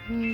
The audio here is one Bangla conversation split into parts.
হুম।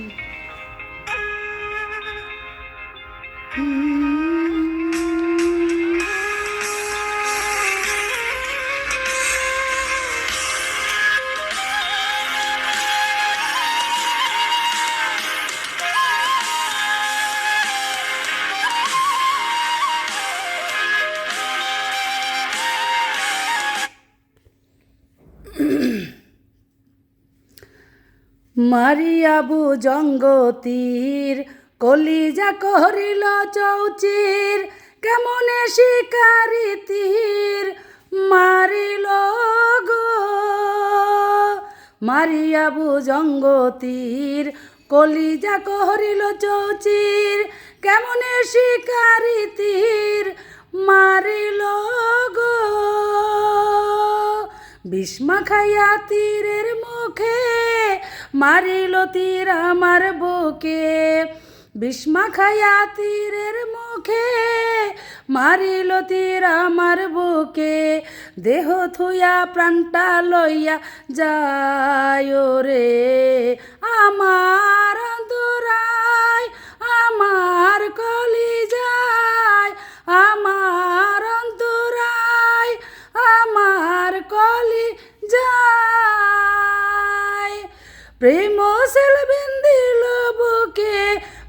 মারিয়া ভুজঙ্গ তীর কলিজা করিল চৌচির, কেমনে শিকারি তীর মারিল গো। মারিয়া ভুজঙ্গ তীর কলিজা করিল চৌচির, কেমনে শিকারি তীর মারিল গো। বিষ্মা খাইয়া তীরের মুখে মারিল তীর আমার বুকে। বিষ্মা খাইয়া তীরের মুখে মারিল তীর আমার বুকে। দেহ থুয়া প্রাণটা লইয়া যায় রে আমার অন্তরায়, আমার কলিজায়, আমার অন্তরায়, আমার কলিজায়। প্রেম সেল বিন্দিল বুকে,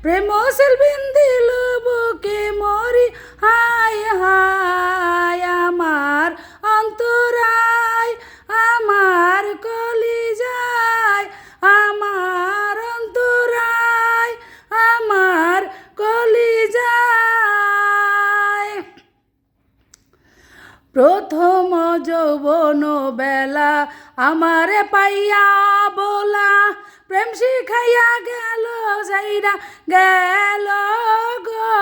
প্রেম সেল বিন্দিল বুকে মরি হায় হায় আমার অন্তরায়, আমার কলিজায়, আমার অন্তরায়, আমার কলিজায়। প্রথম যৌবন বেলা আমারে পাইয়া বলা, প্রেম শিখাইয়া গেল যাইরা গেল গো।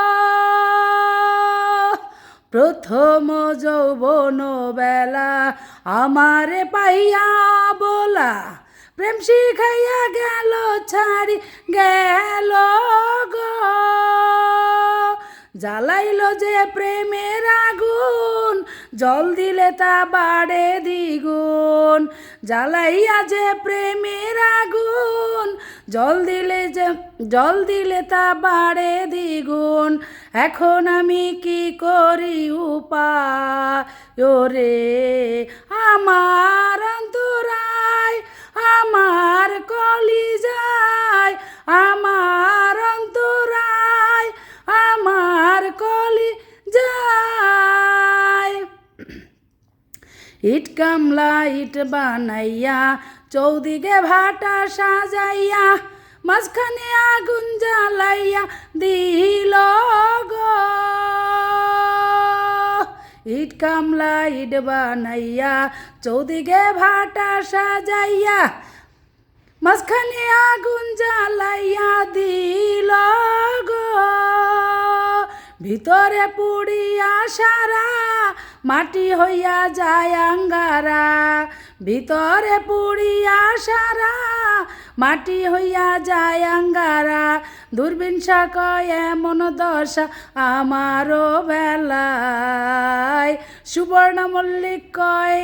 প্রথম যৌবন বেলা আমারে পাইয়া বলা, প্রেম শিখাইয়া গেল ছাড়ি গেল গো। জ্বালাইল যে প্রেমের আগুন, জল দিলে তা বাড়ে দ্বিগুণ। জ্বালাইয়া যে প্রেমের আগুন, জল দিলে তা বাড়ে দ্বিগুণ। এখন আমি কি করি উপায় রে আমার অন্তরায়, আমার কলিজায়, আমার অন্তরায়, আমার কলিজায়। ইট কামলা ইট বানাইয়া চৌদিকে ভাটা সাজাইয়া, মাঝখানে আগুন জ্বালাইয়া দিল গো। ইট কামলা ইট বানাইয়া চৌদিকে ভাটা সাজাইয়া, মাঝখানে আগুন জ্বালাইয়া দিল গো। ভিতরে পুড়িয়া সারা মাটি হইয়া যায় আঙ্গারা, ভিতরে পুড়িয়া সারা মাটি হইয়া যায় আঙ্গারা। দূরবীন কয় এমন দশা আমারও বেলায়, সুবর্ণ মল্লিক কয়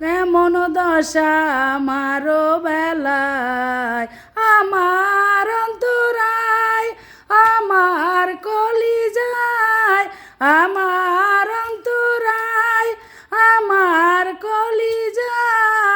কেমন দশা আমারও বেলায়। আমার অন্তরায়, আমার কলিজায়, আমার অন্তরায়, আমার কলিজায়।